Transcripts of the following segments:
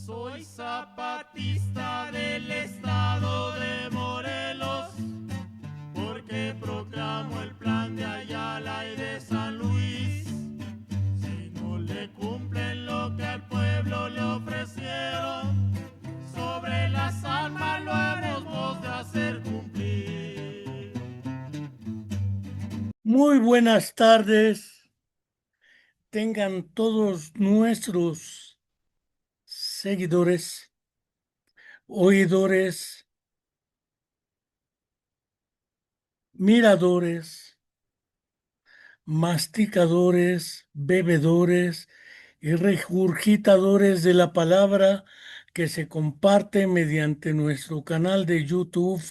Soy zapatista del estado de Morelos, porque proclamo el plan de Ayala y de San Luis. Si no le cumplen lo que al pueblo le ofrecieron, sobre las armas lo hemos de hacer cumplir. Muy buenas tardes, tengan todos nuestros seguidores, oidores, miradores, masticadores, bebedores y regurgitadores de la palabra que se comparte mediante nuestro canal de YouTube,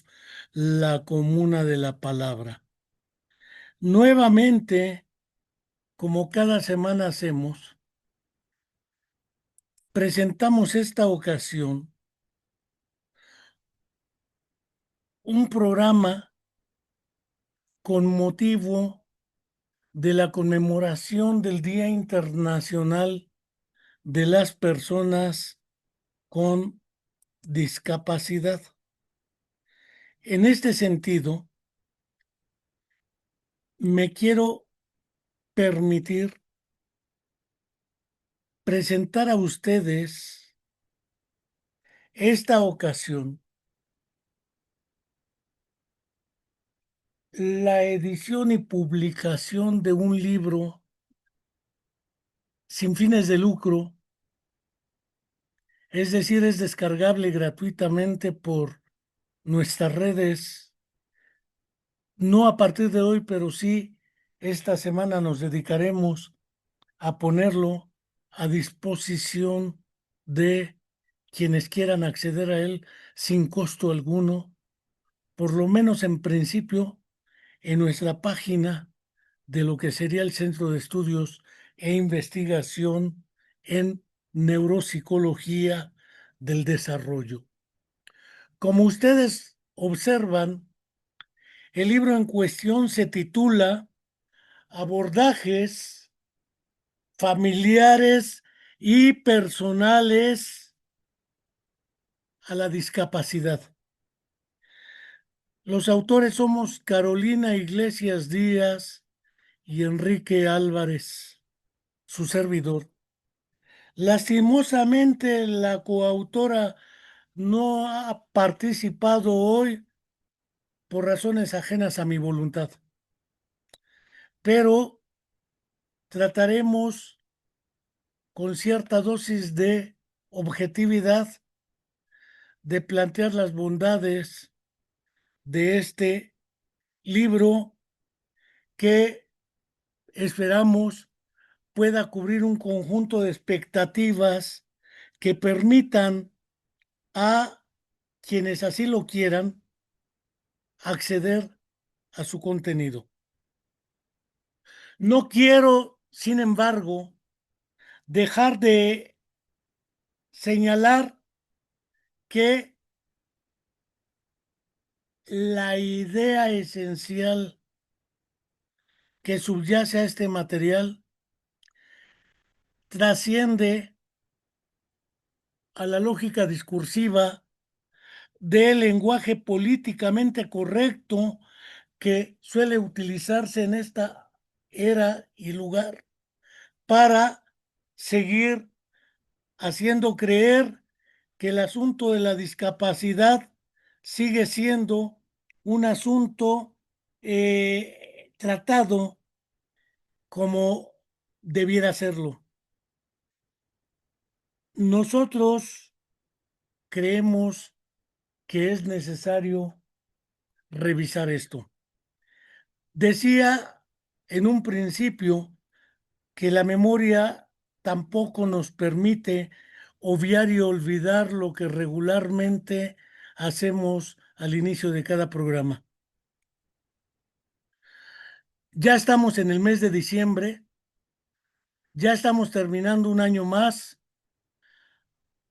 La Comuna de la Palabra. Nuevamente, como cada semana hacemos, presentamos esta ocasión un programa con motivo de la conmemoración del Día Internacional de las Personas con Discapacidad. En este sentido, me quiero permitir presentar a ustedes esta ocasión la edición y publicación de un libro sin fines de lucro, es decir, es descargable gratuitamente por nuestras redes. No a partir de hoy, pero sí esta semana nos dedicaremos a ponerlo a disposición de quienes quieran acceder a él sin costo alguno, por lo menos en principio, en nuestra página de lo que sería el Centro de Estudios e Investigación en Neuropsicología del Desarrollo. Como ustedes observan, el libro en cuestión se titula Abordajes familiares y personales a la discapacidad. Los autores somos Carolina Iglesias Díaz y Enrique Álvarez, su servidor. Lastimosamente, la coautora no ha participado hoy por razones ajenas a mi voluntad, pero trataremos con cierta dosis de objetividad de plantear las bondades de este libro que esperamos pueda cubrir un conjunto de expectativas que permitan a quienes así lo quieran acceder a su contenido. No quiero, sin embargo, dejar de señalar que la idea esencial que subyace a este material trasciende a la lógica discursiva del lenguaje políticamente correcto que suele utilizarse en esta era y lugar para seguir haciendo creer que el asunto de la discapacidad sigue siendo un asunto tratado como debiera serlo. Nosotros creemos que es necesario revisar esto. Decía en un principio que la memoria tampoco nos permite obviar y olvidar lo que regularmente hacemos al inicio de cada programa. Ya estamos en el mes de diciembre, ya estamos terminando un año más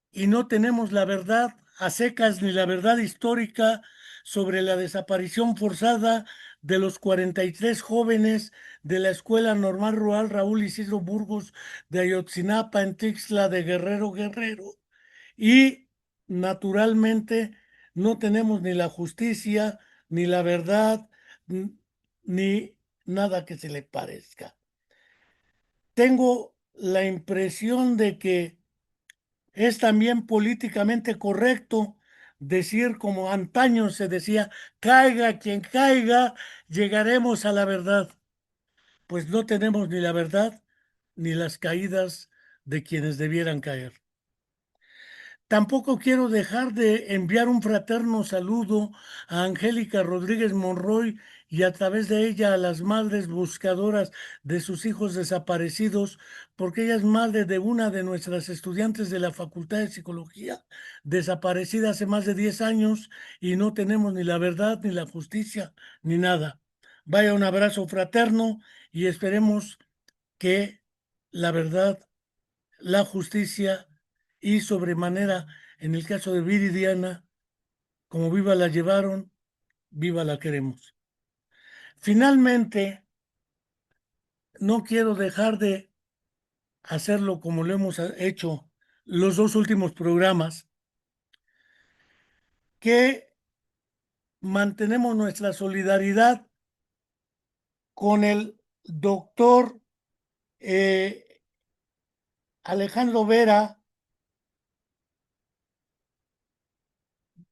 y no tenemos la verdad a secas ni la verdad histórica sobre la desaparición forzada de los 43 jóvenes de la Escuela Normal Rural Raúl Isidro Burgos de Ayotzinapa en Tixla de Guerrero, y naturalmente no tenemos ni la justicia, ni la verdad, ni nada que se le parezca. Tengo la impresión de que es también políticamente correcto decir, como antaño se decía, caiga quien caiga, llegaremos a la verdad. Pues no tenemos ni la verdad ni las caídas de quienes debieran caer. Tampoco quiero dejar de enviar un fraterno saludo a Angélica Rodríguez Monroy y a través de ella a las madres buscadoras de sus hijos desaparecidos, porque ella es madre de una de nuestras estudiantes de la Facultad de Psicología, desaparecida hace más de 10 años y no tenemos ni la verdad, ni la justicia, ni nada. Vaya un abrazo fraterno y esperemos que la verdad, la justicia y sobremanera, en el caso de Viridiana, como viva la llevaron, viva la queremos. Finalmente, no quiero dejar de hacerlo como lo hemos hecho los dos últimos programas, que mantenemos nuestra solidaridad con el doctor Alejandro Vera,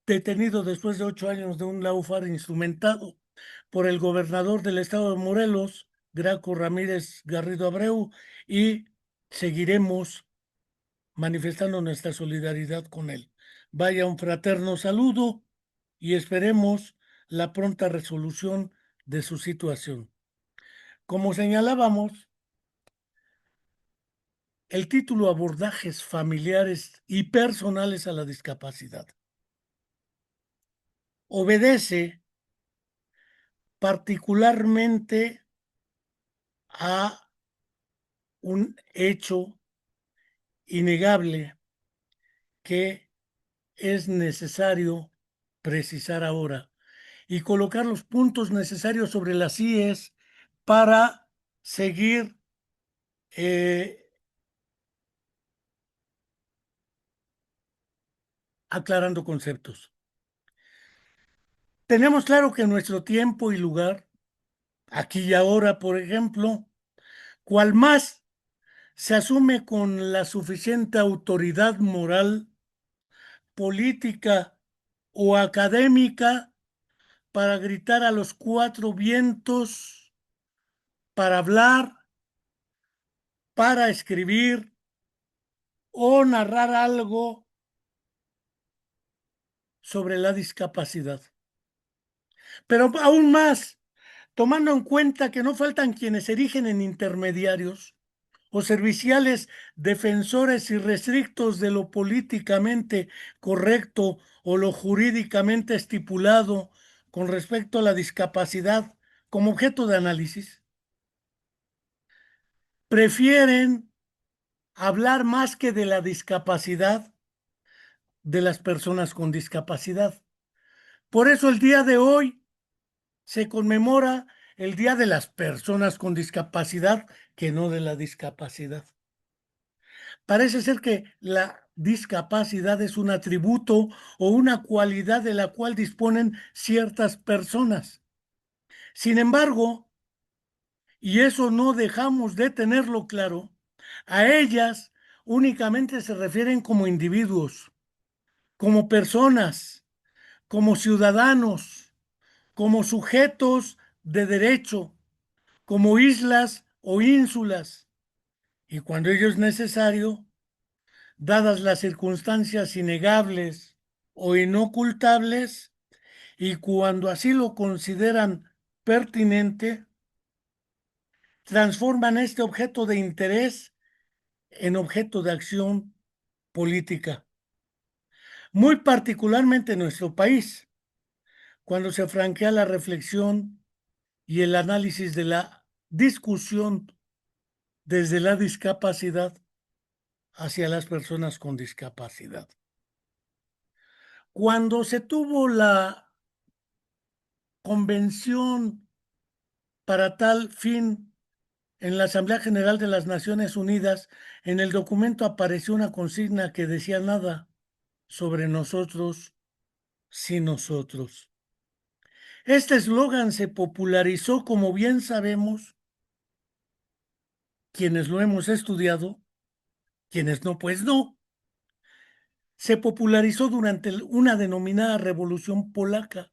detenido después de 8 años de un laufar instrumentado por el gobernador del estado de Morelos, Graco Ramírez Garrido Abreu, y seguiremos manifestando nuestra solidaridad con él. Vaya un fraterno saludo y esperemos la pronta resolución de su situación. Como señalábamos, el título Abordajes familiares y personales a la discapacidad obedece particularmente a un hecho innegable que es necesario precisar ahora y colocar los puntos necesarios sobre las IES para seguir aclarando conceptos. Tenemos claro que nuestro tiempo y lugar, aquí y ahora, por ejemplo, cual más se asume con la suficiente autoridad moral, política o académica para gritar a los cuatro vientos, para hablar, para escribir o narrar algo sobre la discapacidad. Pero aún más, tomando en cuenta que no faltan quienes se erigen en intermediarios o serviciales defensores irrestrictos de lo políticamente correcto o lo jurídicamente estipulado con respecto a la discapacidad como objeto de análisis, prefieren hablar más que de la discapacidad de las personas con discapacidad. Por eso el día de hoy se conmemora el Día de las Personas con Discapacidad, que no de la discapacidad. Parece ser que la discapacidad es un atributo o una cualidad de la cual disponen ciertas personas. Sin embargo, y eso no dejamos de tenerlo claro, a ellas únicamente se refieren como individuos, como personas, como ciudadanos, como sujetos de derecho, como islas o ínsulas, y cuando ello es necesario, dadas las circunstancias innegables o inocultables, y cuando así lo consideran pertinente, transforman este objeto de interés en objeto de acción política. Muy particularmente en nuestro país, cuando se franquea la reflexión y el análisis de la discusión desde la discapacidad hacia las personas con discapacidad. Cuando se tuvo la convención para tal fin en la Asamblea General de las Naciones Unidas, en el documento apareció una consigna que decía nada, sobre nosotros, sin nosotros. Este eslogan se popularizó, como bien sabemos, quienes lo hemos estudiado, quienes no, pues no. Se popularizó durante una denominada Revolución Polaca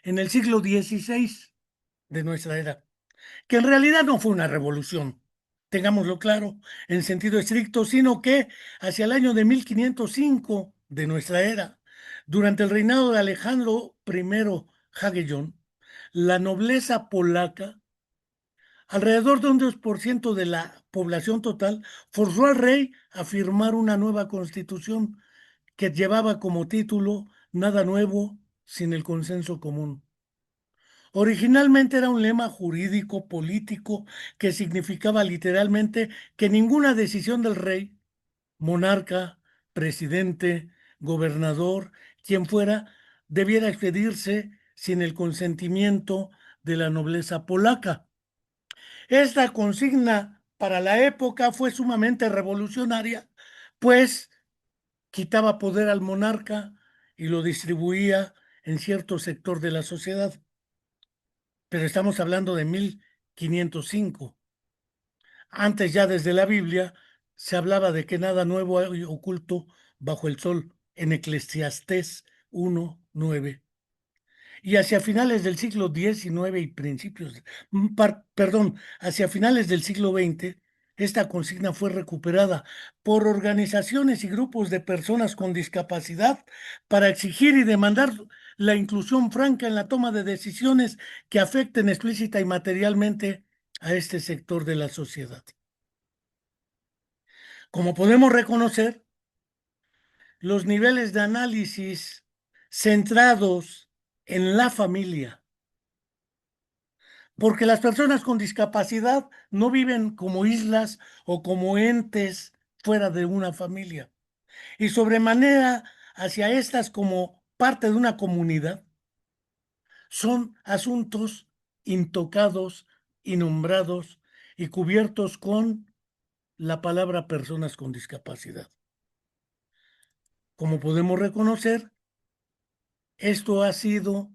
en el siglo XVI de nuestra era, que en realidad no fue una revolución, tengámoslo claro, en sentido estricto, sino que hacia el año de 1505 de nuestra era, durante el reinado de Alejandro I Jagellón, la nobleza polaca, alrededor de un 2% de la población total, forzó al rey a firmar una nueva constitución que llevaba como título Nada nuevo sin el consenso común. Originalmente era un lema jurídico político que significaba literalmente que ninguna decisión del rey, monarca, presidente, gobernador, quien fuera, debiera expedirse sin el consentimiento de la nobleza polaca. Esta consigna para la época fue sumamente revolucionaria, pues quitaba poder al monarca y lo distribuía en cierto sector de la sociedad. Pero estamos hablando de 1505. Antes ya desde la Biblia se hablaba de que nada nuevo hay oculto bajo el sol en Eclesiastés 1:9. Y hacia finales del siglo XIX y principios, perdón, hacia finales del siglo XX, esta consigna fue recuperada por organizaciones y grupos de personas con discapacidad para exigir y demandar la inclusión franca en la toma de decisiones que afecten explícita y materialmente a este sector de la sociedad. Como podemos reconocer, los niveles de análisis centrados en la familia, porque las personas con discapacidad no viven como islas o como entes fuera de una familia. Y sobremanera hacia estas como parte de una comunidad, son asuntos intocados, innombrados y cubiertos con la palabra personas con discapacidad. Como podemos reconocer, esto ha sido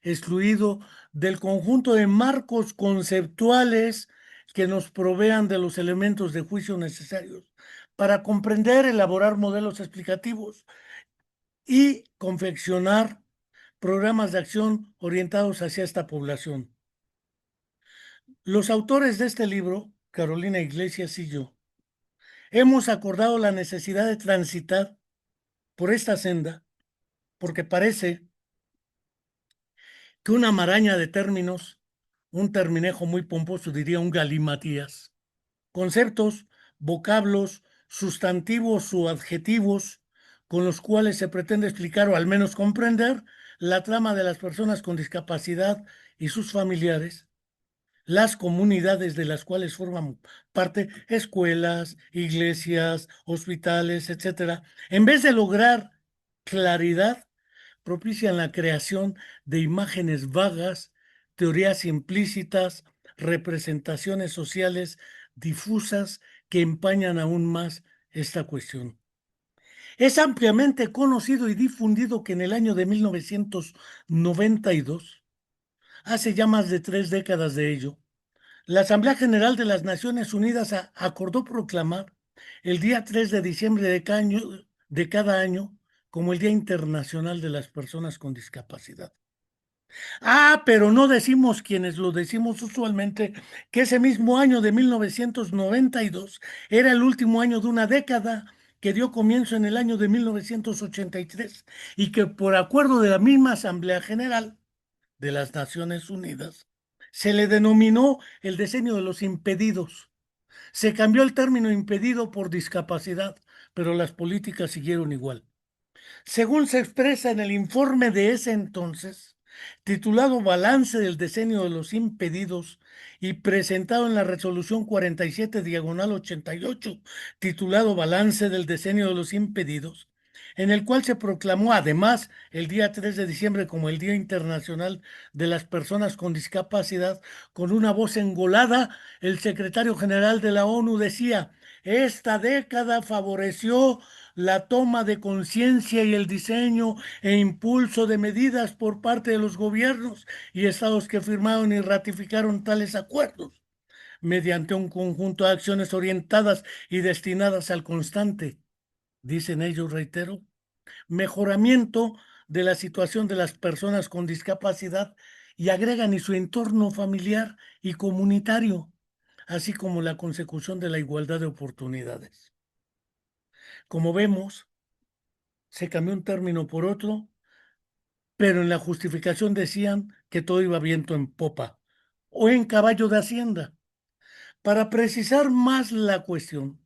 excluido del conjunto de marcos conceptuales que nos provean de los elementos de juicio necesarios para comprender, elaborar modelos explicativos y confeccionar programas de acción orientados hacia esta población. Los autores de este libro, Carolina Iglesias y yo, hemos acordado la necesidad de transitar por esta senda porque parece que una maraña de términos, un terminejo muy pomposo diría un galimatías, conceptos, vocablos, sustantivos o adjetivos con los cuales se pretende explicar o al menos comprender la trama de las personas con discapacidad y sus familiares, las comunidades de las cuales forman parte, escuelas, iglesias, hospitales, etcétera, en vez de lograr claridad, propician la creación de imágenes vagas, teorías implícitas, representaciones sociales difusas que empañan aún más esta cuestión. Es ampliamente conocido y difundido que en el año de 1992, hace ya más de 3 décadas de ello, la Asamblea General de las Naciones Unidas acordó proclamar el día 3 de diciembre de cada año como el Día Internacional de las Personas con Discapacidad. Pero no decimos quienes lo decimos usualmente que ese mismo año de 1992 era el último año de una década que dio comienzo en el año de 1983 y que por acuerdo de la misma Asamblea General de las Naciones Unidas se le denominó el decenio de los impedidos. Se cambió el término impedido por discapacidad, pero las políticas siguieron igual. Según se expresa en el informe de ese entonces, titulado Balance del Decenio de los Impedidos y presentado en la resolución 47/88, titulado Balance del Decenio de los Impedidos, en el cual se proclamó además el día 3 de diciembre como el Día Internacional de las Personas con Discapacidad, con una voz engolada, el secretario general de la ONU decía: Esta década favoreció la toma de conciencia y el diseño e impulso de medidas por parte de los gobiernos y estados que firmaron y ratificaron tales acuerdos, mediante un conjunto de acciones orientadas y destinadas al constante, dicen ellos, reitero, mejoramiento de la situación de las personas con discapacidad, y agregan y su entorno familiar y comunitario, así como la consecución de la igualdad de oportunidades. Como vemos, se cambió un término por otro, pero en la justificación decían que todo iba viento en popa o en caballo de hacienda. Para precisar más la cuestión,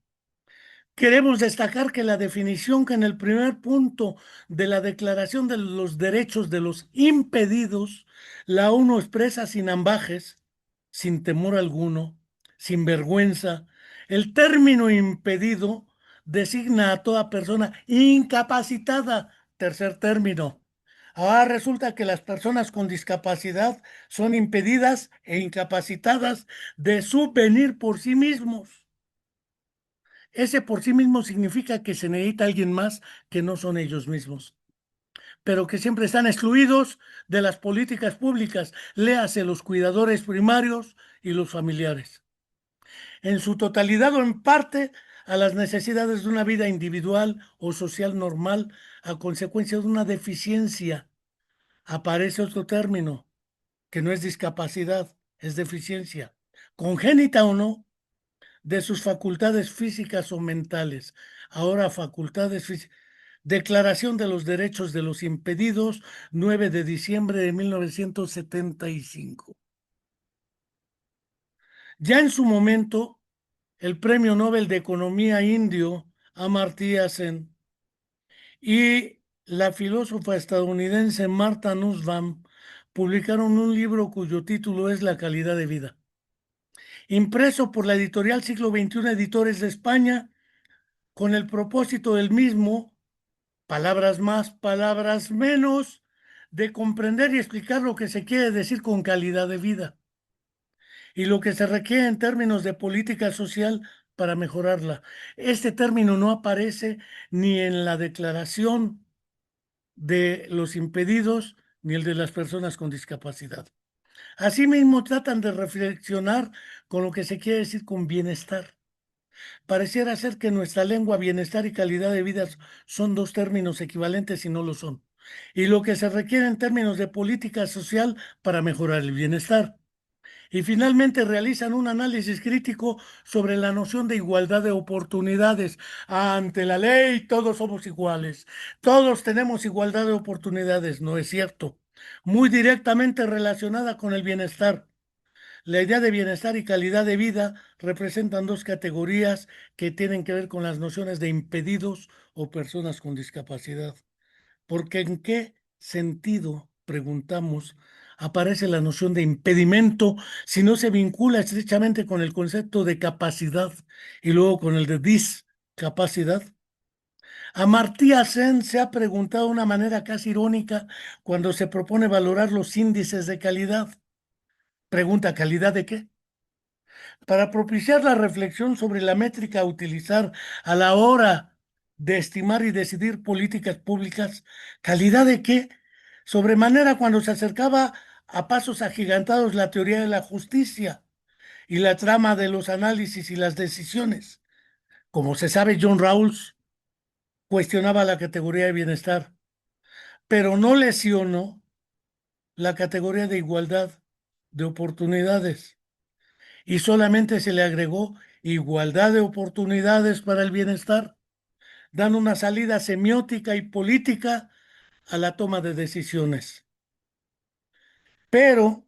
queremos destacar que la definición que en el primer punto de la Declaración de los Derechos de los Impedidos, la ONU expresa sin ambajes, sin temor alguno, sin vergüenza, el término impedido designa a toda persona incapacitada. Tercer término. Ahora resulta que las personas con discapacidad son impedidas e incapacitadas de subvenir por sí mismos. Ese por sí mismo significa que se necesita alguien más que no son ellos mismos, pero que siempre están excluidos de las políticas públicas, léase los cuidadores primarios y los familiares, en su totalidad o en parte a las necesidades de una vida individual o social normal a consecuencia de una deficiencia. Aparece otro término, que no es discapacidad, es deficiencia, congénita o no, de sus facultades físicas o mentales. Ahora facultades físicas. Declaración de los Derechos de los Impedidos, 9 de diciembre de 1975. Ya en su momento, el Premio Nobel de Economía indio, Amartya Sen, y la filósofa estadounidense Martha Nussbaum publicaron un libro cuyo título es La calidad de vida, impreso por la editorial Siglo XXI Editores de España, con el propósito del mismo, palabras más, palabras menos, de comprender y explicar lo que se quiere decir con calidad de vida y lo que se requiere en términos de política social para mejorarla. Este término no aparece ni en la Declaración de los Impedidos ni el de las personas con discapacidad. Asimismo, tratan de reflexionar con lo que se quiere decir con bienestar. Pareciera ser que en nuestra lengua bienestar y calidad de vida son dos términos equivalentes y no lo son. Y lo que se requiere en términos de política social para mejorar el bienestar. Y finalmente realizan un análisis crítico sobre la noción de igualdad de oportunidades. Ante la ley todos somos iguales, todos tenemos igualdad de oportunidades, no es cierto. Muy directamente relacionada con el bienestar. La idea de bienestar y calidad de vida representan dos categorías que tienen que ver con las nociones de impedidos o personas con discapacidad. Porque ¿en qué sentido, preguntamos, aparece la noción de impedimento si no se vincula estrechamente con el concepto de capacidad y luego con el de discapacidad? Amartya Sen se ha preguntado de una manera casi irónica cuando se propone valorar los índices de calidad. Pregunta, ¿calidad de qué? Para propiciar la reflexión sobre la métrica a utilizar a la hora de estimar y decidir políticas públicas, ¿calidad de qué? Sobremanera cuando se acercaba a pasos agigantados la teoría de la justicia y la trama de los análisis y las decisiones. Como se sabe, John Rawls cuestionaba la categoría de bienestar, pero no lesionó la categoría de igualdad de oportunidades, y solamente se le agregó igualdad de oportunidades para el bienestar, dando una salida semiótica y política a la toma de decisiones. Pero,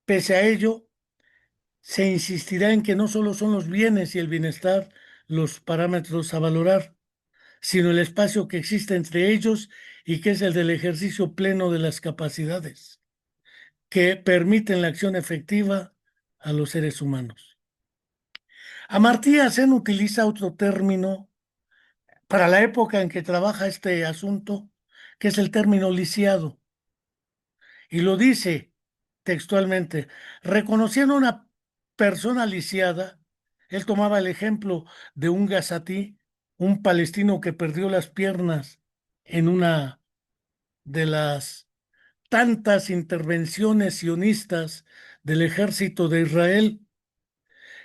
pese a ello, se insistirá en que no solo son los bienes y el bienestar los parámetros a valorar, sino el espacio que existe entre ellos y que es el del ejercicio pleno de las capacidades que permiten la acción efectiva a los seres humanos. Amartya Sen utiliza otro término para la época en que trabaja este asunto, que es el término lisiado. Y lo dice textualmente, reconociendo una persona lisiada, Él tomaba el ejemplo de un gazatí, un palestino que perdió las piernas en una de las tantas intervenciones sionistas del ejército de Israel.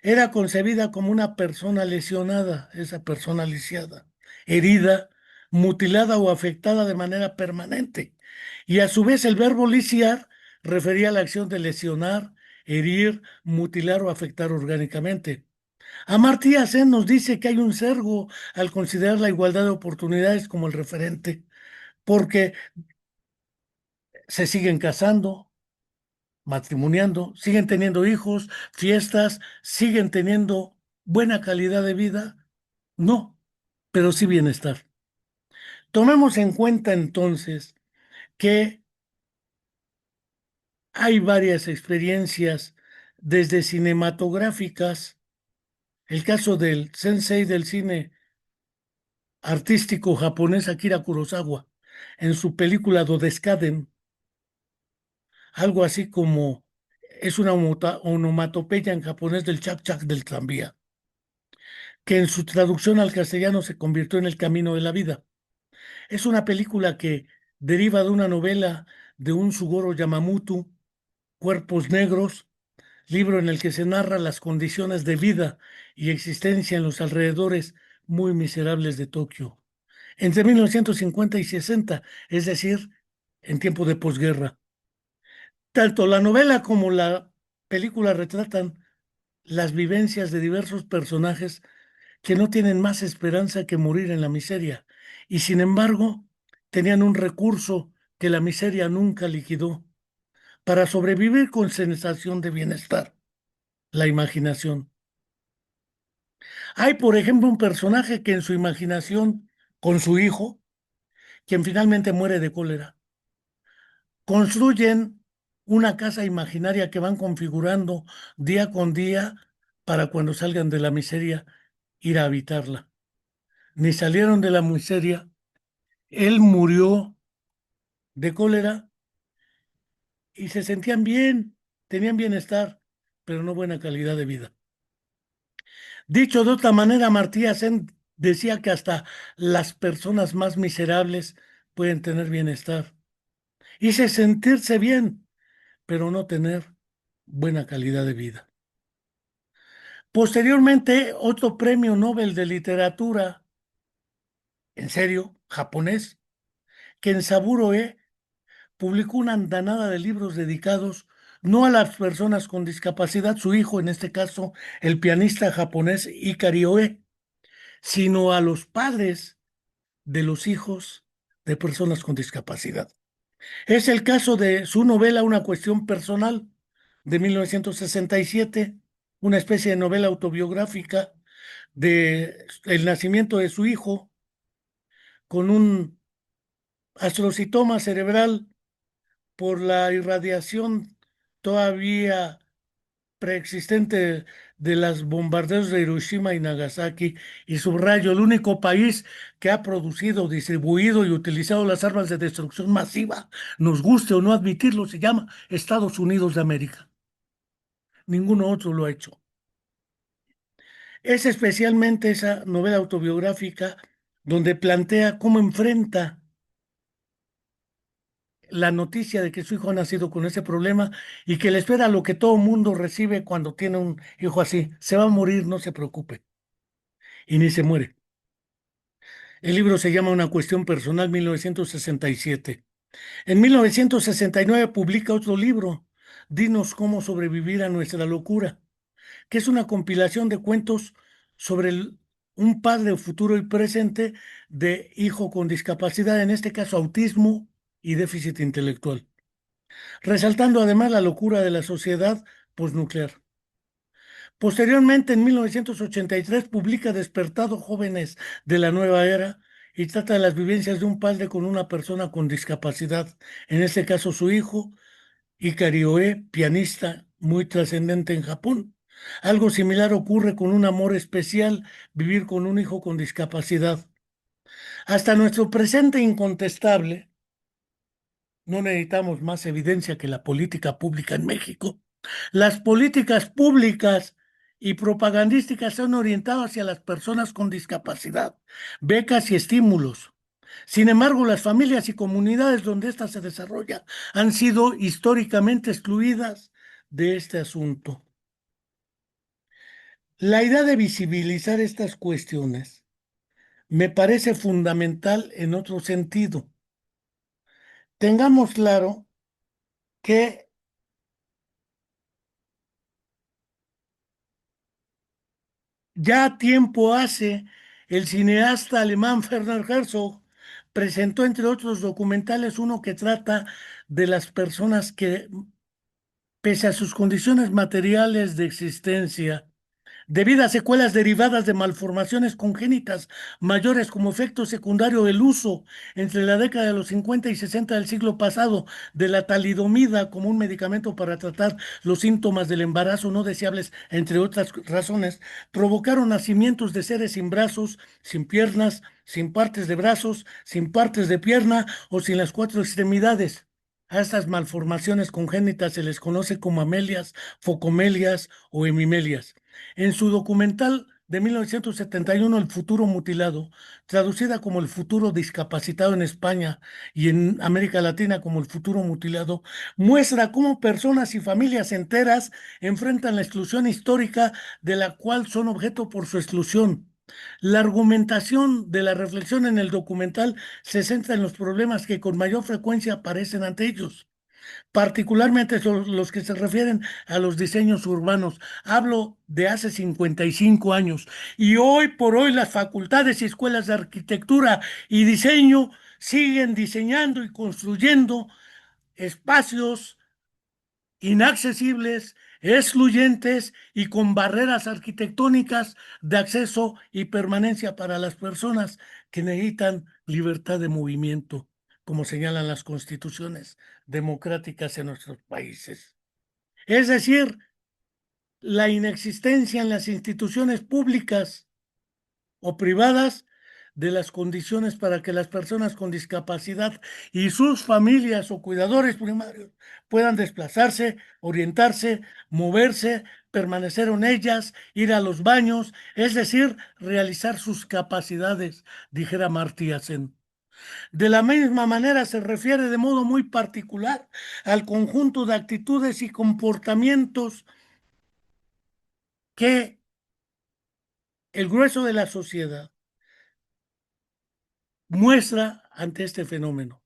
Era concebida como una persona lesionada, esa persona lisiada, herida, mutilada o afectada de manera permanente. Y a su vez el verbo lisiar refería a la acción de lesionar, herir, mutilar o afectar orgánicamente. Amartya Sen nos dice que hay un sesgo al considerar la igualdad de oportunidades como el referente, porque se siguen casando, matrimoniando, siguen teniendo hijos, fiestas, siguen teniendo buena calidad de vida. No, pero sí bienestar. Tomemos en cuenta entonces que hay varias experiencias desde cinematográficas, el caso del sensei del cine artístico japonés Akira Kurosawa, en su película Dodescaden, algo así como es una onomatopeya en japonés del chak chak del tranvía, que en su traducción al castellano se convirtió en El camino de la vida. Es una película que deriva de una novela de un Sugoro Yamamoto, Cuerpos Negros, libro en el que se narra las condiciones de vida y existencia en los alrededores muy miserables de Tokio, entre 1950 y 60, es decir, en tiempo de posguerra. Tanto la novela como la película retratan las vivencias de diversos personajes que no tienen más esperanza que morir en la miseria, y sin embargo tenían un recurso que la miseria nunca liquidó para sobrevivir con sensación de bienestar: la imaginación. Hay, por ejemplo, un personaje que en su imaginación, con su hijo, quien finalmente muere de cólera, construyen una casa imaginaria que van configurando día con día para cuando salgan de la miseria ir a habitarla. Ni salieron de la miseria, él murió de cólera y se sentían bien, tenían bienestar, pero no buena calidad de vida. Dicho de otra manera, Martí Sen decía que hasta las personas más miserables pueden tener bienestar y sentirse bien, pero no tener buena calidad de vida. Posteriormente, otro premio Nobel de literatura, en serio, japonés, Kensaburo publicó una andanada de libros dedicados no a las personas con discapacidad, su hijo, en este caso, el pianista japonés Ikari Oe, sino a los padres de los hijos de personas con discapacidad. Es el caso de su novela Una cuestión personal, de 1967, una especie de novela autobiográfica de el nacimiento de su hijo con un astrocitoma cerebral por la irradiación todavía preexistente de los bombardeos de Hiroshima y Nagasaki, y subrayo, el único país que ha producido, distribuido y utilizado las armas de destrucción masiva, nos guste o no admitirlo, se llama Estados Unidos de América. Ninguno otro lo ha hecho. Es especialmente esa novela autobiográfica donde plantea cómo enfrenta la noticia de que su hijo ha nacido con ese problema y que le espera lo que todo mundo recibe cuando tiene un hijo así: se va a morir, no se preocupe. Y ni se muere. El libro se llama Una cuestión personal, 1967. En 1969 publica otro libro, Dinos cómo sobrevivir a nuestra locura, que es una compilación de cuentos sobre un padre futuro y presente de hijo con discapacidad, en este caso autismo y déficit intelectual, resaltando además la locura de la sociedad posnuclear. Posteriormente, en 1983, publica Despertado Jóvenes de la Nueva Era y trata de las vivencias de un padre con una persona con discapacidad, en este caso su hijo, Ikari Oe, pianista muy trascendente en Japón. Algo similar ocurre con Un amor especial, vivir con un hijo con discapacidad. Hasta nuestro presente incontestable, no necesitamos más evidencia que la política pública en México. Las políticas públicas y propagandísticas son orientadas hacia las personas con discapacidad, becas y estímulos. Sin embargo, las familias y comunidades donde ésta se desarrolla han sido históricamente excluidas de este asunto. La idea de visibilizar estas cuestiones me parece fundamental en otro sentido. Tengamos claro que ya tiempo hace, el cineasta alemán Werner Herzog presentó, entre otros documentales, uno que trata de las personas que, pese a sus condiciones materiales de existencia, debido a secuelas derivadas de malformaciones congénitas mayores como efecto secundario del uso entre la década de los 50 y 60 del siglo pasado de la talidomida como un medicamento para tratar los síntomas del embarazo no deseables, entre otras razones, provocaron nacimientos de seres sin brazos, sin piernas, sin partes de brazos, sin partes de pierna o sin las cuatro extremidades. A estas malformaciones congénitas se les conoce como amelias, focomelias o hemimelias. En su documental de 1971, El futuro mutilado, traducida como El futuro discapacitado en España y en América Latina como El futuro mutilado, muestra cómo personas y familias enteras enfrentan la exclusión histórica de la cual son objeto por su exclusión. La argumentación de la reflexión en el documental se centra en los problemas que con mayor frecuencia aparecen ante ellos, particularmente los que se refieren a los diseños urbanos. Hablo de hace 55 años y hoy por hoy las facultades y escuelas de arquitectura y diseño siguen diseñando y construyendo espacios inaccesibles, excluyentes y con barreras arquitectónicas de acceso y permanencia para las personas que necesitan libertad de movimiento, como señalan las constituciones democráticas en nuestros países. Es decir, la inexistencia en las instituciones públicas o privadas de las condiciones para que las personas con discapacidad y sus familias o cuidadores primarios puedan desplazarse, orientarse, moverse, permanecer en ellas, ir a los baños, es decir, realizar sus capacidades, dijera Martí Sen. De la misma manera se refiere de modo muy particular al conjunto de actitudes y comportamientos que el grueso de la sociedad muestra ante este fenómeno.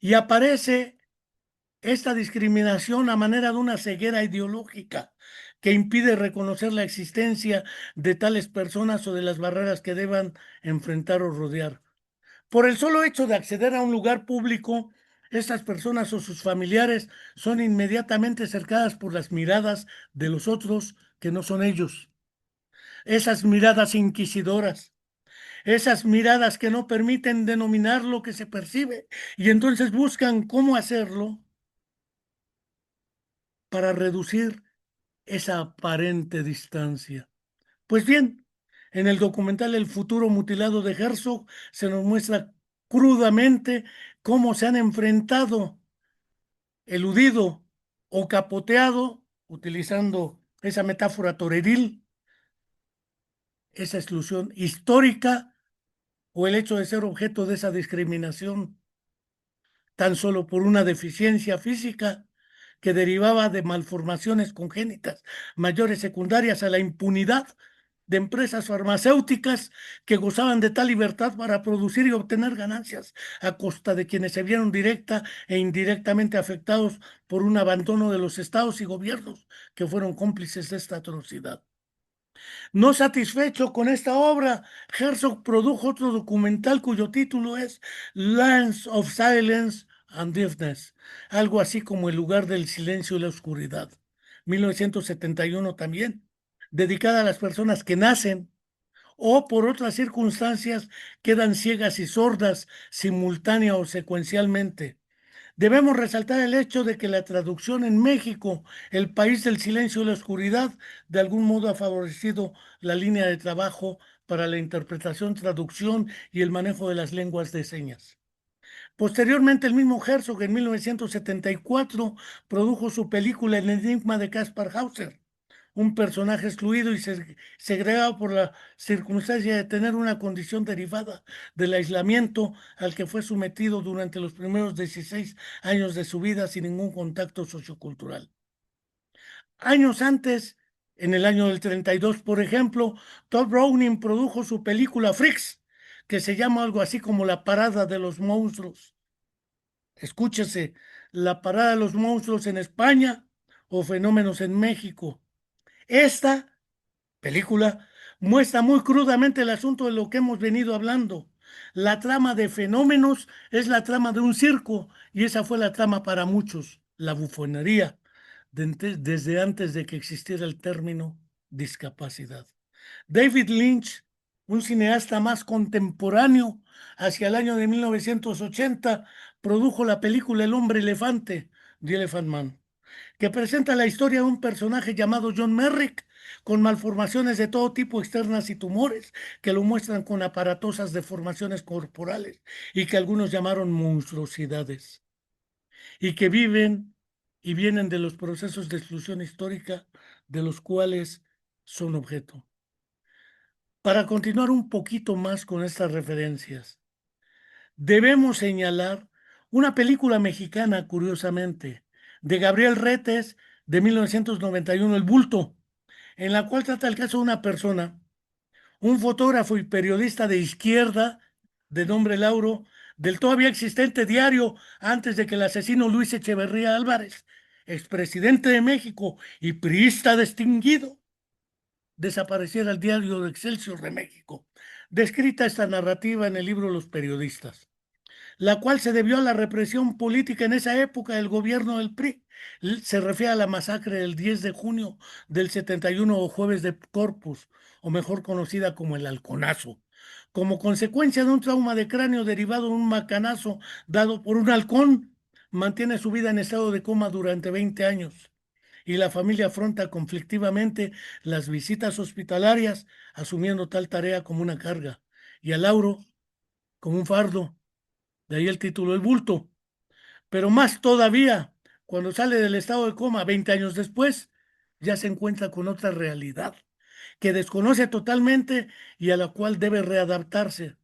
Y aparece esta discriminación a manera de una ceguera ideológica que impide reconocer la existencia de tales personas o de las barreras que deban enfrentar o rodear. Por el solo hecho de acceder a un lugar público, estas personas o sus familiares son inmediatamente cercadas por las miradas de los otros que no son ellos. Esas miradas inquisidoras, esas miradas que no permiten denominar lo que se percibe y entonces buscan cómo hacerlo para reducir esa aparente distancia. Pues bien, en el documental El futuro mutilado de Herzog se nos muestra crudamente cómo se han enfrentado, eludido o capoteado, utilizando esa metáfora toreril, esa exclusión histórica o el hecho de ser objeto de esa discriminación tan solo por una deficiencia física que derivaba de malformaciones congénitas, mayores secundarias a la impunidad de empresas farmacéuticas que gozaban de tal libertad para producir y obtener ganancias a costa de quienes se vieron directa e indirectamente afectados por un abandono de los estados y gobiernos que fueron cómplices de esta atrocidad. No satisfecho con esta obra, Herzog produjo otro documental cuyo título es Lands of Silence and Deafness, algo así como El lugar del silencio y la oscuridad, 1971 también, dedicada a las personas que nacen o por otras circunstancias quedan ciegas y sordas simultánea o secuencialmente. Debemos resaltar el hecho de que la traducción en México, el país del silencio y la oscuridad, de algún modo ha favorecido la línea de trabajo para la interpretación, traducción y el manejo de las lenguas de señas. Posteriormente, el mismo Herzog en 1974 produjo su película El enigma de Caspar Hauser, un personaje excluido y segregado por la circunstancia de tener una condición derivada del aislamiento al que fue sometido durante los primeros 16 años de su vida sin ningún contacto sociocultural. Años antes, en el año del 32, por ejemplo, Todd Browning produjo su película Freaks, que se llama algo así como La Parada de los Monstruos. Escúchese, La Parada de los Monstruos en España o Fenómenos en México. Esta película muestra muy crudamente el asunto de lo que hemos venido hablando. La trama de Fenómenos es la trama de un circo y esa fue la trama para muchos, la bufonería, desde antes de que existiera el término discapacidad. David Lynch, un cineasta más contemporáneo, hacia el año de 1980, produjo la película El hombre elefante, The Elephant Man, que presenta la historia de un personaje llamado John Merrick, con malformaciones de todo tipo externas y tumores, que lo muestran con aparatosas deformaciones corporales y que algunos llamaron monstruosidades, y que viven y vienen de los procesos de exclusión histórica de los cuales son objeto. Para continuar un poquito más con estas referencias, debemos señalar una película mexicana, curiosamente, de Gabriel Retes, de 1991, El Bulto, en la cual trata el caso de una persona, un fotógrafo y periodista de izquierda, de nombre Lauro, del todavía existente diario antes de que el asesino Luis Echeverría Álvarez, expresidente de México y priista distinguido, desapareciera el diario de Excelsior de México. Descrita esta narrativa en el libro Los Periodistas, la cual se debió a la represión política en esa época del gobierno del PRI. Se refiere a la masacre del 10 de junio del 71 o jueves de Corpus, o mejor conocida como el halconazo, como consecuencia de un trauma de cráneo derivado de un macanazo dado por un halcón. Mantiene su vida en estado de coma durante 20 años y la familia afronta conflictivamente las visitas hospitalarias, asumiendo tal tarea como una carga, y a Lauro como un fardo. De ahí el título El Bulto. Pero más todavía, cuando sale del estado de coma 20 años después, ya se encuentra con otra realidad que desconoce totalmente y a la cual debe readaptarse.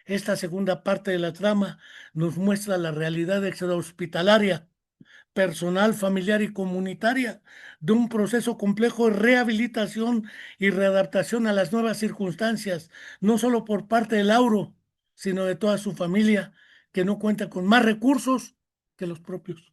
Esta segunda parte de la trama nos muestra la realidad extrahospitalaria, personal, familiar y comunitaria de un proceso complejo de rehabilitación y readaptación a las nuevas circunstancias, no solo por parte de Lauro, sino de toda su familia, que no cuenta con más recursos que los propios.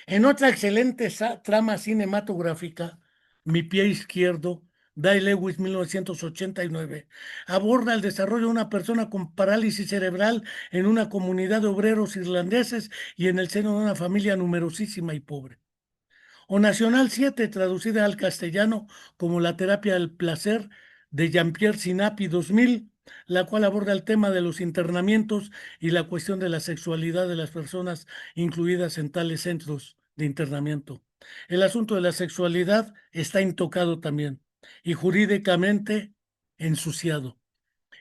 En otra excelente trama cinematográfica, Mi pie izquierdo, Day Lewis, 1989, aborda el desarrollo de una persona con parálisis cerebral en una comunidad de obreros irlandeses y en el seno de una familia numerosísima y pobre. O Nacional 7, traducida al castellano como La terapia del placer, de Jean-Pierre Sinapi 2000, la cual aborda el tema de los internamientos y la cuestión de la sexualidad de las personas incluidas en tales centros de internamiento. El asunto de la sexualidad está intocado también y jurídicamente ensuciado.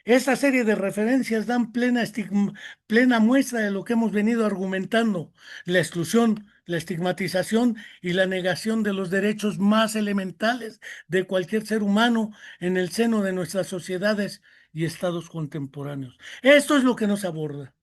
Esta serie de referencias dan plena muestra de lo que hemos venido argumentando: la exclusión, la estigmatización y la negación de los derechos más elementales de cualquier ser humano en el seno de nuestras sociedades y estados contemporáneos. Esto es lo que nos aborda.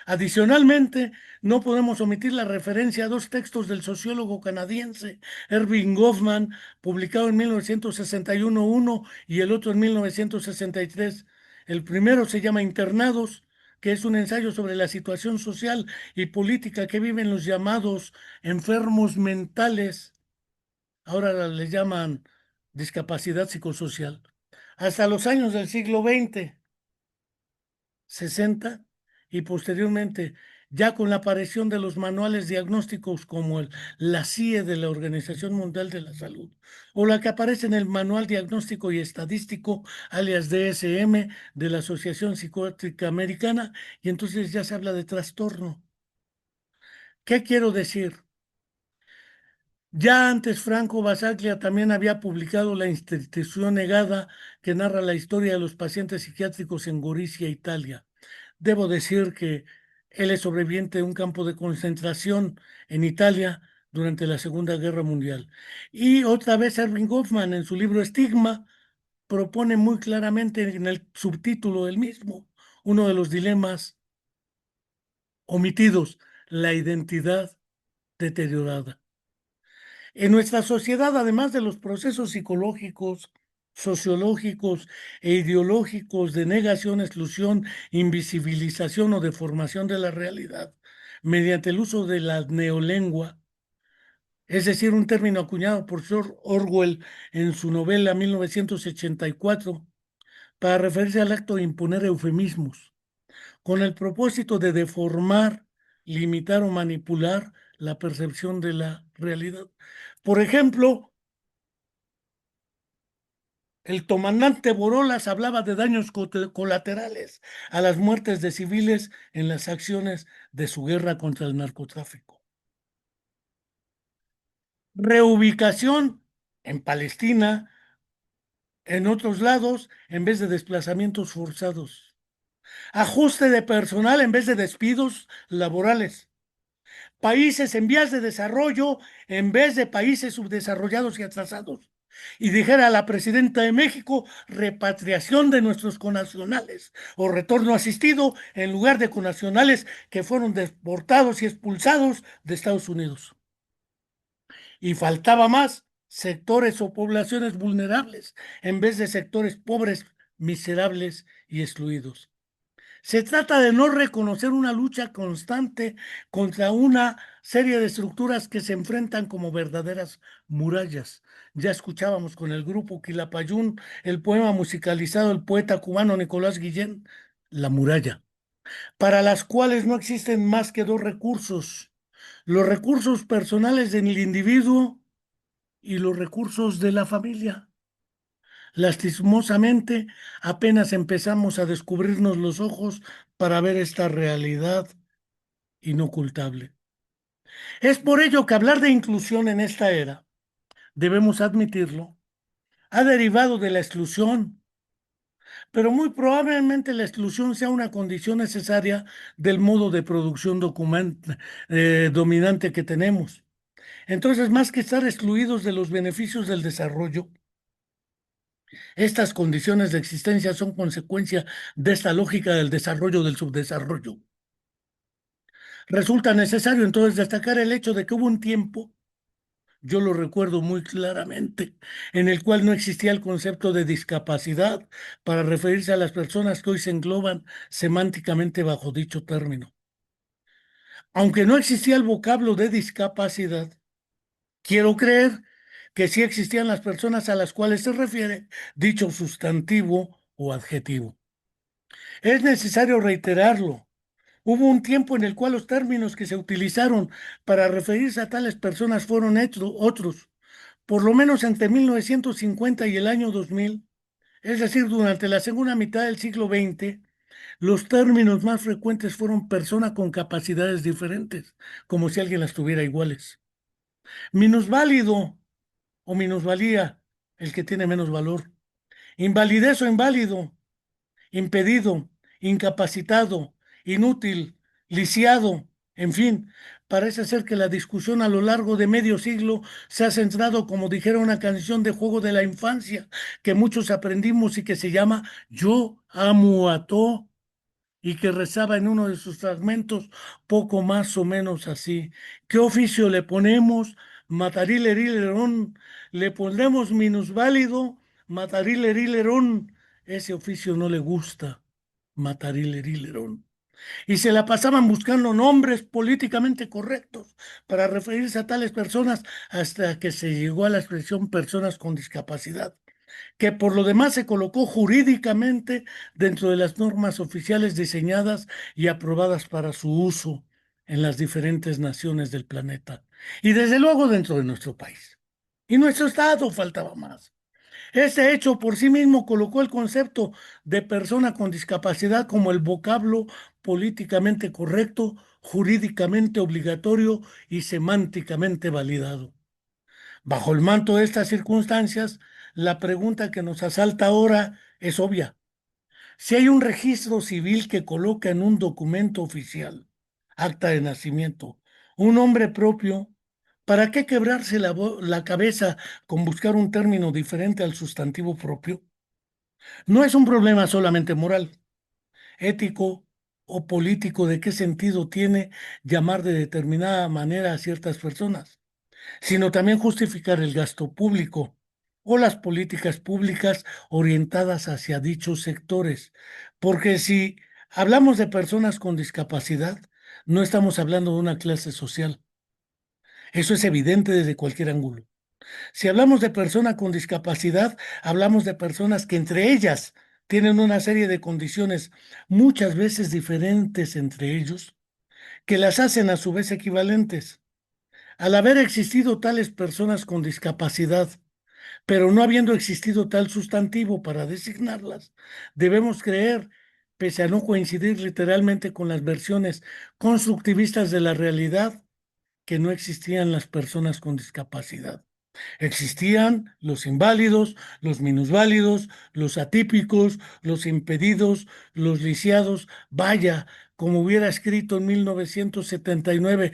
Adicionalmente, no podemos omitir la referencia a dos textos del sociólogo canadiense Erving Goffman, publicado en 1961 uno y el otro en 1963. El primero se llama Internados, que es un ensayo sobre la situación social y política que viven los llamados enfermos mentales, ahora les llaman discapacidad psicosocial, hasta los años del siglo XX. 60 y posteriormente, ya con la aparición de los manuales diagnósticos como la CIE de la Organización Mundial de la Salud, o la que aparece en el Manual Diagnóstico y Estadístico, alias DSM, de la Asociación Psiquiátrica Americana, y entonces ya se habla de trastorno. ¿Qué quiero decir? Ya antes Franco Basaglia también había publicado La institución negada, que narra la historia de los pacientes psiquiátricos en Gorizia, Italia. Debo decir que él es sobreviviente de un campo de concentración en Italia, durante la Segunda Guerra Mundial. Y otra vez Erving Goffman en su libro Estigma propone muy claramente en el subtítulo del mismo uno de los dilemas omitidos, la identidad deteriorada. En nuestra sociedad, además de los procesos psicológicos, sociológicos e ideológicos de negación, exclusión, invisibilización o deformación de la realidad, mediante el uso de la neolengua, es decir, un término acuñado por George Orwell en su novela 1984, para referirse al acto de imponer eufemismos, con el propósito de deformar, limitar o manipular la percepción de la realidad. Por ejemplo, el comandante Borolas hablaba de daños colaterales a las muertes de civiles en las acciones de su guerra contra el narcotráfico. Reubicación en Palestina, en otros lados, en vez de desplazamientos forzados. Ajuste de personal en vez de despidos laborales. Países en vías de desarrollo en vez de países subdesarrollados y atrasados. Y dijera la presidenta de México, repatriación de nuestros connacionales o retorno asistido en lugar de connacionales que fueron deportados y expulsados de Estados Unidos. Y faltaba más, sectores o poblaciones vulnerables en vez de sectores pobres, miserables y excluidos. Se trata de no reconocer una lucha constante contra una serie de estructuras que se enfrentan como verdaderas murallas. Ya escuchábamos con el grupo Quilapayún el poema musicalizado del poeta cubano Nicolás Guillén, La muralla, para las cuales no existen más que dos recursos: los recursos personales del individuo y los recursos de la familia. Lastimosamente, apenas empezamos a descubrirnos los ojos para ver esta realidad inocultable. Es por ello que hablar de inclusión en esta era, debemos admitirlo, ha derivado de la exclusión, pero muy probablemente la exclusión sea una condición necesaria del modo de producción dominante que tenemos. Entonces, más que estar excluidos de los beneficios del desarrollo, estas condiciones de existencia son consecuencia de esta lógica del desarrollo del subdesarrollo. Resulta necesario entonces destacar el hecho de que hubo un tiempo, yo lo recuerdo muy claramente, en el cual no existía el concepto de discapacidad para referirse a las personas que hoy se engloban semánticamente bajo dicho término. Aunque no existía el vocablo de discapacidad, quiero creer que sí existían las personas a las cuales se refiere dicho sustantivo o adjetivo. Es necesario reiterarlo. Hubo un tiempo en el cual los términos que se utilizaron para referirse a tales personas fueron otros, por lo menos entre 1950 y el año 2000, es decir, durante la segunda mitad del siglo XX, los términos más frecuentes fueron persona con capacidades diferentes, como si alguien las tuviera iguales. Minusválido o minusvalía, el que tiene menos valor. Invalidez o inválido, impedido, incapacitado, inútil, lisiado, en fin, parece ser que la discusión a lo largo de medio siglo se ha centrado, como dijera una canción de juego de la infancia, que muchos aprendimos y que se llama Yo amo a todo, y que rezaba en uno de sus fragmentos poco más o menos así. ¿Qué oficio le ponemos? Matarileриlerón. Le pondremos minusválido, matarileриlerón. Ese oficio no le gusta, matarileриlerón. Y se la pasaban buscando nombres políticamente correctos para referirse a tales personas hasta que se llegó a la expresión personas con discapacidad, que por lo demás se colocó jurídicamente dentro de las normas oficiales diseñadas y aprobadas para su uso en las diferentes naciones del planeta y desde luego dentro de nuestro país. Y nuestro Estado faltaba más. Este hecho por sí mismo colocó el concepto de persona con discapacidad como el vocablo políticamente correcto, jurídicamente obligatorio y semánticamente validado. Bajo el manto de estas circunstancias, la pregunta que nos asalta ahora es obvia. Si hay un registro civil que coloca en un documento oficial, acta de nacimiento, un nombre propio, ¿Para qué quebrarse la cabeza con buscar un término diferente al sustantivo propio? No es un problema solamente moral, ético o político de qué sentido tiene llamar de determinada manera a ciertas personas, sino también justificar el gasto público o las políticas públicas orientadas hacia dichos sectores. Porque si hablamos de personas con discapacidad, no estamos hablando de una clase social. Eso es evidente desde cualquier ángulo. Si hablamos de persona con discapacidad, hablamos de personas que entre ellas tienen una serie de condiciones muchas veces diferentes entre ellos, que las hacen a su vez equivalentes. Al haber existido tales personas con discapacidad, pero no habiendo existido tal sustantivo para designarlas, debemos creer, pese a no coincidir literalmente con las versiones constructivistas de la realidad, que no existían las personas con discapacidad. Existían los inválidos, los minusválidos, los atípicos, los impedidos, los lisiados. Vaya, como hubiera escrito en 1979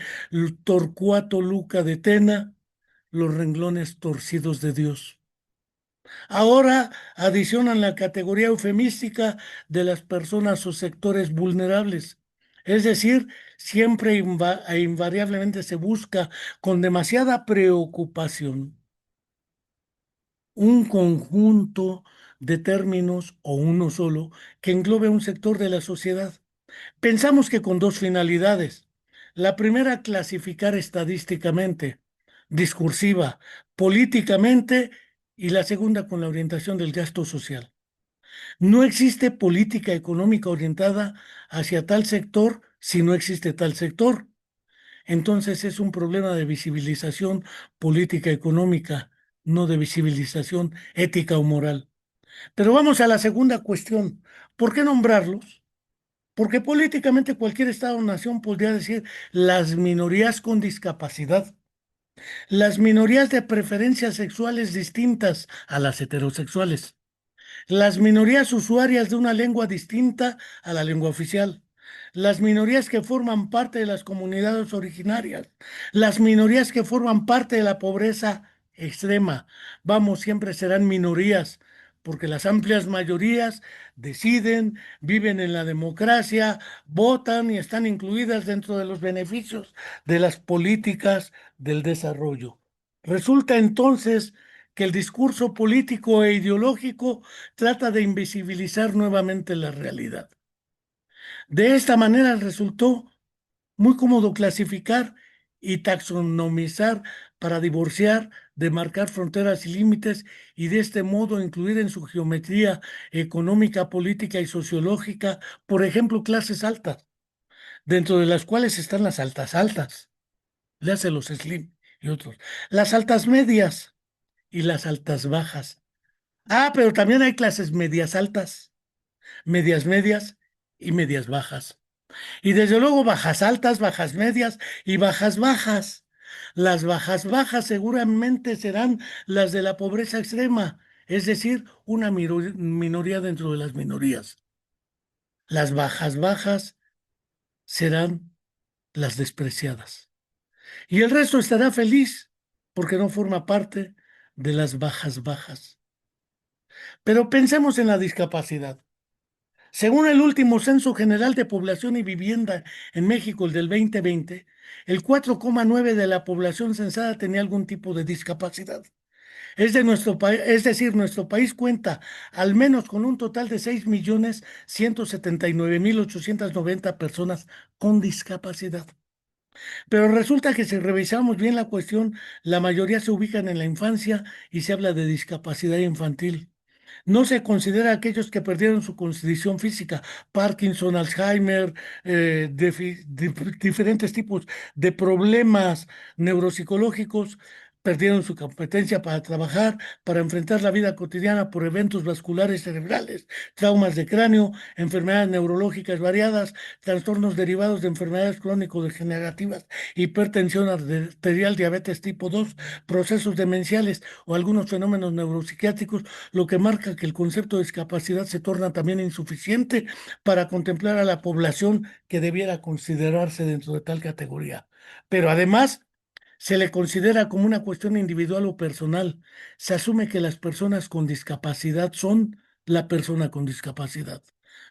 Torcuato Luca de Tena, los renglones torcidos de Dios. Ahora adicionan la categoría eufemística de las personas o sectores vulnerables. Es decir, siempre e invariablemente se busca con demasiada preocupación un conjunto de términos o uno solo que englobe un sector de la sociedad. Pensamos que con dos finalidades. La primera, clasificar estadísticamente, discursiva, políticamente, y la segunda, con la orientación del gasto social. No existe política económica orientada hacia tal sector si no existe tal sector. Entonces es un problema de visibilización política económica, no de visibilización ética o moral. Pero vamos a la segunda cuestión. ¿Por qué nombrarlos? Porque políticamente cualquier Estado o nación podría decir las minorías con discapacidad, las minorías de preferencias sexuales distintas a las heterosexuales, las minorías usuarias de una lengua distinta a la lengua oficial, las minorías que forman parte de las comunidades originarias, las minorías que forman parte de la pobreza extrema. Vamos, siempre serán minorías, porque las amplias mayorías deciden, viven en la democracia, votan y están incluidas dentro de los beneficios de las políticas del desarrollo. Resulta entonces que el discurso político e ideológico trata de invisibilizar nuevamente la realidad. De esta manera resultó muy cómodo clasificar y taxonomizar para divorciar, demarcar fronteras y límites y de este modo incluir en su geometría económica, política y sociológica, por ejemplo, clases altas, dentro de las cuales están las altas altas, léase los slim y otros, las altas medias y las altas bajas. Ah, pero también hay clases medias altas, medias medias y medias bajas. Y desde luego bajas altas, bajas medias y bajas bajas. Las bajas bajas seguramente serán las de la pobreza extrema, es decir, una minoría dentro de las minorías. Las bajas bajas serán las despreciadas. Y el resto estará feliz porque no forma parte de las bajas bajas. Pero pensemos en la discapacidad. Según el último Censo General de Población y Vivienda en México, el del 2020, el 4,9 de la población censada tenía algún tipo de discapacidad. Es decir, nuestro país cuenta al menos con un total de 6.179.890 personas con discapacidad. Pero resulta que si revisamos bien la cuestión, la mayoría se ubican en la infancia y se habla de discapacidad infantil. No se considera a aquellos que perdieron su condición física, Parkinson, Alzheimer, diferentes tipos de problemas neuropsicológicos, perdieron su competencia para trabajar, para enfrentar la vida cotidiana por eventos vasculares cerebrales, traumas de cráneo, enfermedades neurológicas variadas, trastornos derivados de enfermedades crónico-degenerativas, hipertensión arterial, diabetes tipo 2, procesos demenciales o algunos fenómenos neuropsiquiátricos, lo que marca que el concepto de discapacidad se torna también insuficiente para contemplar a la población que debiera considerarse dentro de tal categoría. Pero además, Se le considera como una cuestión individual o personal. Se asume que las personas con discapacidad son la persona con discapacidad.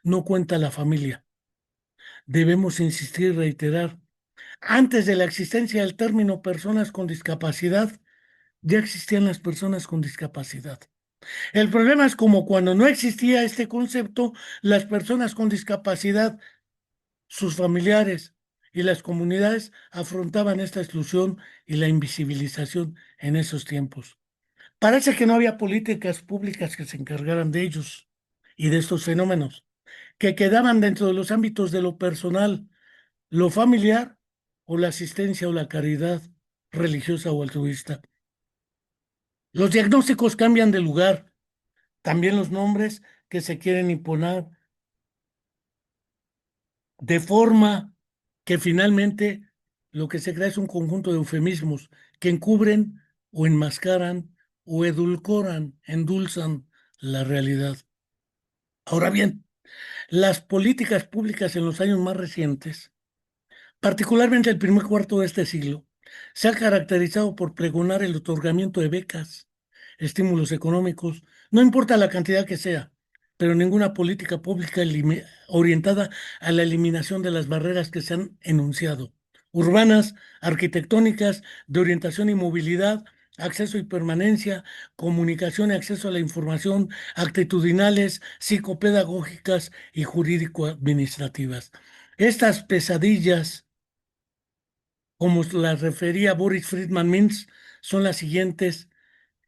No cuenta la familia. Debemos insistir y reiterar, antes de la existencia del término personas con discapacidad, ya existían las personas con discapacidad. El problema es como cuando no existía este concepto, las personas con discapacidad, sus familiares y las comunidades afrontaban esta exclusión y la invisibilización en esos tiempos. Parece que no había políticas públicas que se encargaran de ellos y de estos fenómenos, que quedaban dentro de los ámbitos de lo personal, lo familiar o la asistencia o la caridad religiosa o altruista. Los diagnósticos cambian de lugar, también los nombres que se quieren imponer, de forma que finalmente lo que se crea es un conjunto de eufemismos que encubren o enmascaran o edulcoran, endulzan la realidad. Ahora bien, las políticas públicas en los años más recientes, particularmente el primer cuarto de este siglo, se ha caracterizado por pregonar el otorgamiento de becas, estímulos económicos, no importa la cantidad que sea, pero ninguna política pública orientada a la eliminación de las barreras que se han enunciado, urbanas, arquitectónicas, de orientación y movilidad, acceso y permanencia, comunicación y acceso a la información, actitudinales, psicopedagógicas y jurídico-administrativas. Estas pesadillas, como las refería Boris Friedman Mintz, son las siguientes,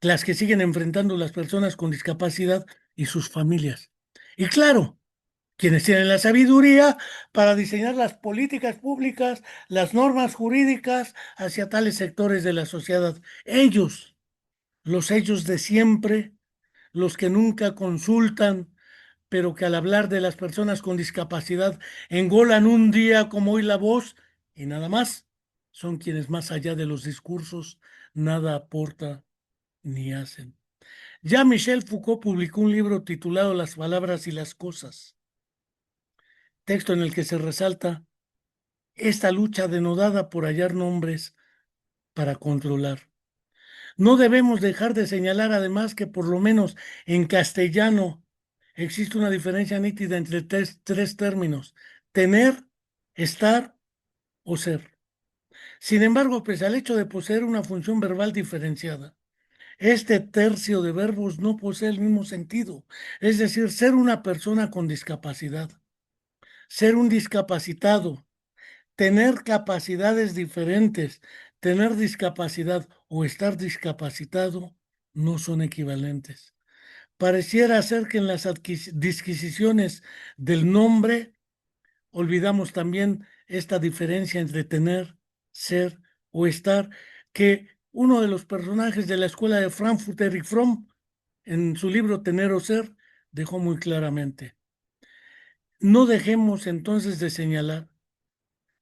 las que siguen enfrentando las personas con discapacidad y sus familias. Y claro, quienes tienen la sabiduría para diseñar las políticas públicas, las normas jurídicas hacia tales sectores de la sociedad. Ellos, los ellos de siempre, los que nunca consultan, pero que al hablar de las personas con discapacidad engolan un día como hoy la voz y nada más, son quienes más allá de los discursos nada aportan ni hacen. Ya Michel Foucault publicó un libro titulado Las palabras y las cosas, texto en el que se resalta esta lucha denodada por hallar nombres para controlar. No debemos dejar de señalar además que por lo menos en castellano existe una diferencia nítida entre tres términos: tener, estar o ser. Sin embargo, pese al hecho de poseer una función verbal diferenciada, este tercio de verbos no posee el mismo sentido, es decir, ser una persona con discapacidad, ser un discapacitado, tener capacidades diferentes, tener discapacidad o estar discapacitado no son equivalentes. Pareciera ser que en las disquisiciones del nombre olvidamos también esta diferencia entre tener, ser o estar, que uno de los personajes de la escuela de Frankfurt, Erich Fromm, en su libro Tener o Ser, dejó muy claramente. No dejemos entonces de señalar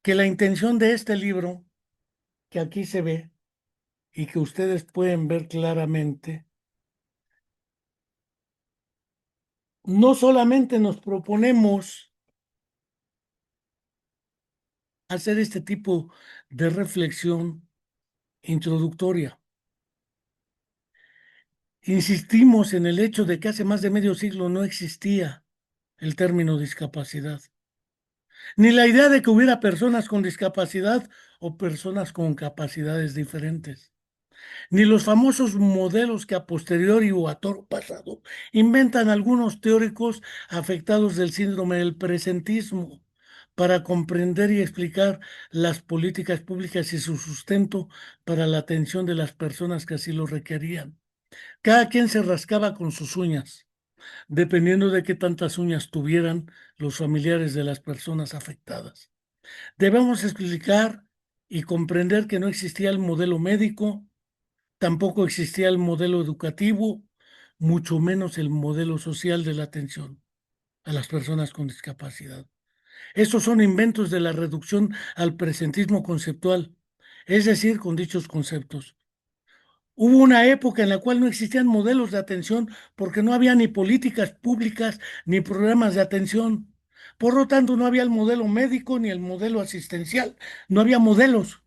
que la intención de este libro, que aquí se ve y que ustedes pueden ver claramente, no solamente nos proponemos hacer este tipo de reflexión introductoria. Insistimos en el hecho de que hace más de medio siglo no existía el término discapacidad, ni la idea de que hubiera personas con discapacidad o personas con capacidades diferentes, ni los famosos modelos que a posteriori o a toro pasado inventan algunos teóricos afectados del síndrome del presentismo para comprender y explicar las políticas públicas y su sustento para la atención de las personas que así lo requerían. Cada quien se rascaba con sus uñas, dependiendo de qué tantas uñas tuvieran los familiares de las personas afectadas. Debemos explicar y comprender que no existía el modelo médico, tampoco existía el modelo educativo, mucho menos el modelo social de la atención a las personas con discapacidad. Estos son inventos de la reducción al presentismo conceptual, es decir, con dichos conceptos. Hubo una época en la cual no existían modelos de atención porque no había ni políticas públicas ni programas de atención. Por lo tanto, no había el modelo médico ni el modelo asistencial. No había modelos.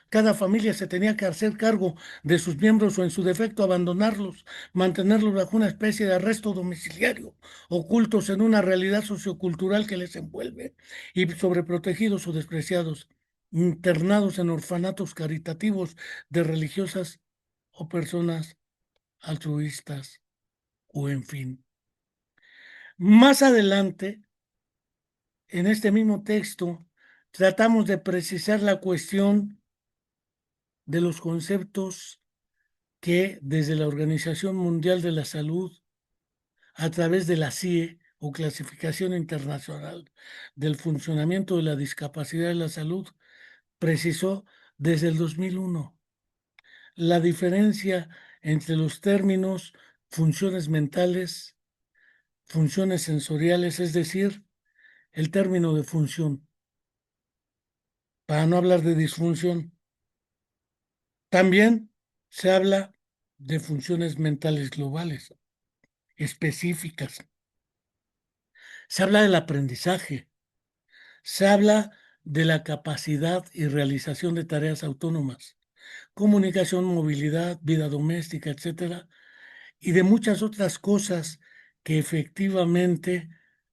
Cada familia se tenía que hacer cargo de sus miembros o en su defecto abandonarlos, mantenerlos bajo una especie de arresto domiciliario, ocultos en una realidad sociocultural que les envuelve y sobreprotegidos o despreciados, internados en orfanatos caritativos de religiosas o personas altruistas o en fin. Más adelante, en este mismo texto, tratamos de precisar la cuestión de los conceptos que desde la Organización Mundial de la Salud, a través de la CIE o Clasificación Internacional del Funcionamiento de la Discapacidad de la Salud, precisó desde el 2001 la diferencia entre los términos funciones mentales, funciones sensoriales, es decir, el término de función, para no hablar de disfunción. También se habla de funciones mentales globales, específicas. Se habla del aprendizaje, se habla de la capacidad y realización de tareas autónomas, comunicación, movilidad, vida doméstica, etcétera, y de muchas otras cosas que efectivamente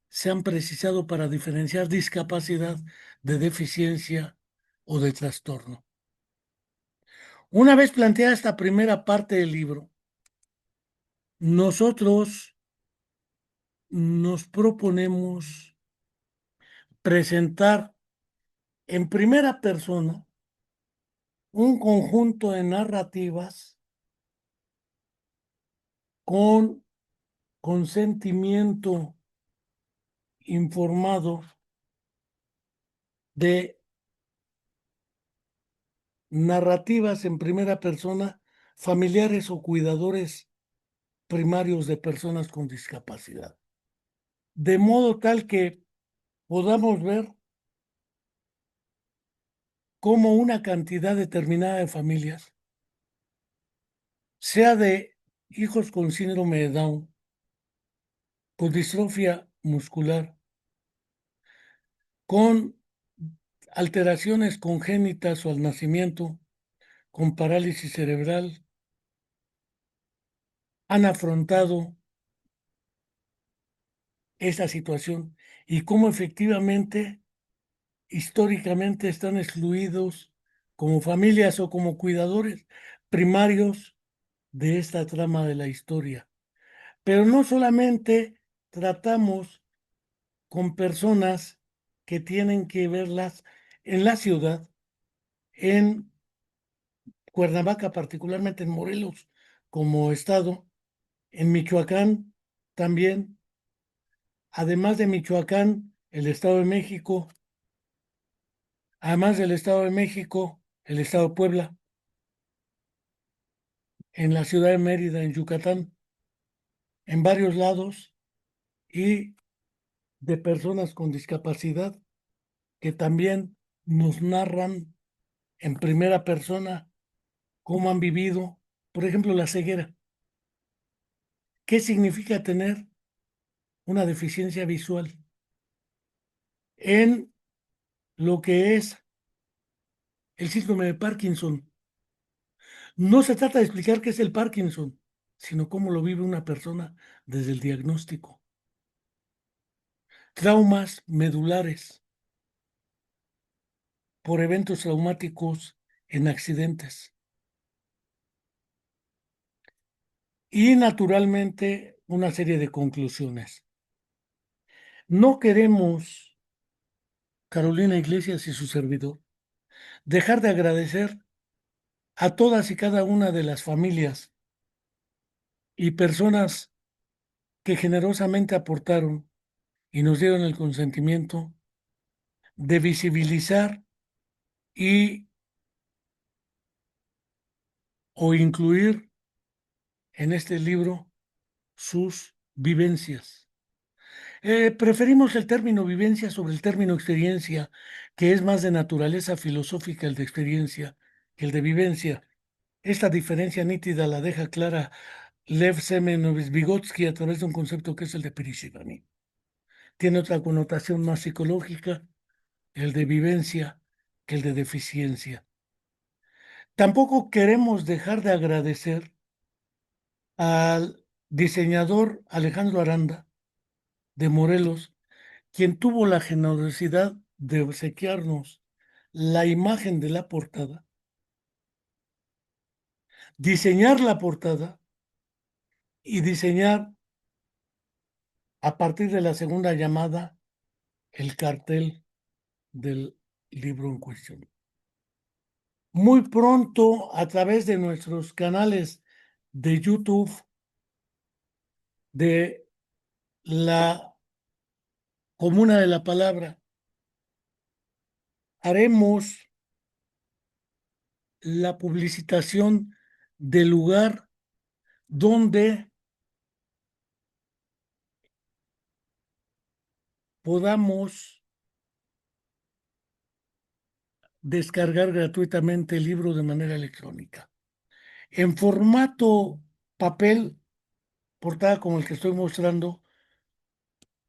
se han precisado para diferenciar discapacidad de deficiencia o de trastorno. Una vez planteada esta primera parte del libro, nosotros nos proponemos presentar en primera persona un conjunto de narrativas con consentimiento informado de narrativas en primera persona, familiares o cuidadores primarios de personas con discapacidad. De modo tal que podamos ver cómo una cantidad determinada de familias, sea de hijos con síndrome de Down, con distrofia muscular, con alteraciones congénitas o al nacimiento, con parálisis cerebral, han afrontado esa situación y cómo efectivamente, históricamente, están excluidos como familias o como cuidadores primarios de esta trama de la historia. Pero no solamente tratamos con personas que tienen que verlas en la ciudad, en Cuernavaca, particularmente en Morelos como estado, en Michoacán también, además de Michoacán, el Estado de México, además del Estado de México, el Estado de Puebla, en la ciudad de Mérida, en Yucatán, en varios lados, y de personas con discapacidad que también nos narran en primera persona cómo han vivido, por ejemplo, la ceguera. ¿Qué significa tener una deficiencia visual en lo que es el síndrome de Parkinson? No se trata de explicar qué es el Parkinson, sino cómo lo vive una persona desde el diagnóstico. Traumas medulares por eventos traumáticos en accidentes. Y naturalmente una serie de conclusiones. No queremos, Carolina Iglesias y su servidor, dejar de agradecer a todas y cada una de las familias y personas que generosamente aportaron y nos dieron el consentimiento de visibilizar y o incluir en este libro sus vivencias. Preferimos el término vivencia sobre el término experiencia, que es más de naturaleza filosófica el de experiencia que el de vivencia. Esta diferencia nítida la deja clara Lev Semenovich Vygotsky a través de un concepto que es el de Perishivani. Tiene otra connotación más psicológica, el de vivencia, que el de deficiencia. Tampoco queremos dejar de agradecer al diseñador Alejandro Aranda de Morelos, quien tuvo la generosidad de obsequiarnos la imagen de la portada, diseñar la portada y diseñar a partir de la segunda llamada el cartel del libro en cuestión. Muy pronto, a través de nuestros canales de YouTube, de la Comuna de la Palabra, haremos la publicitación del lugar donde podamos descargar gratuitamente el libro de manera electrónica. En formato papel, portada como el que estoy mostrando,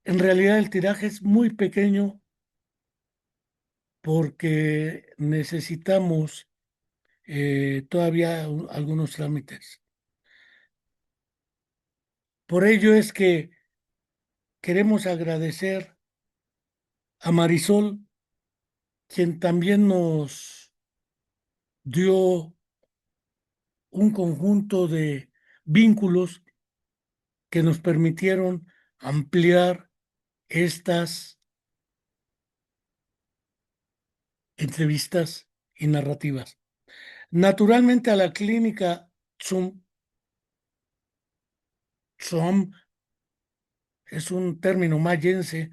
en realidad el tiraje es muy pequeño porque necesitamos todavía algunos trámites. Por ello es que queremos agradecer a Marisol, quien también nos dio un conjunto de vínculos que nos permitieron ampliar estas entrevistas y narrativas. Naturalmente a la clínica Zoom es un término mayense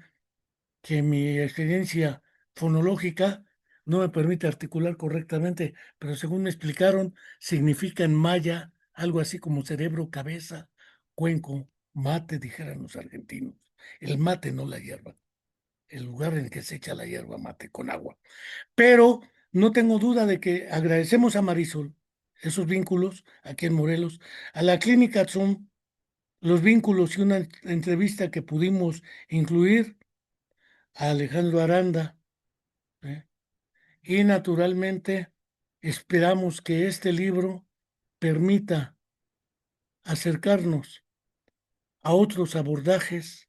que mi experiencia fonológica no me permite articular correctamente, pero según me explicaron, significa en maya algo así como cerebro, cabeza, cuenco, mate, dijeran los argentinos. El mate, no la hierba, el lugar en que se echa la hierba mate con agua. Pero no tengo duda de que agradecemos a Marisol esos vínculos aquí en Morelos, a la clínica Zoom, los vínculos y una entrevista que pudimos incluir a Alejandro Aranda, ¿eh? Y naturalmente esperamos que este libro permita acercarnos a otros abordajes,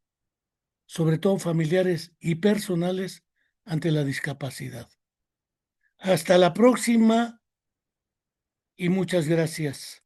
sobre todo familiares y personales, ante la discapacidad. Hasta la próxima y muchas gracias.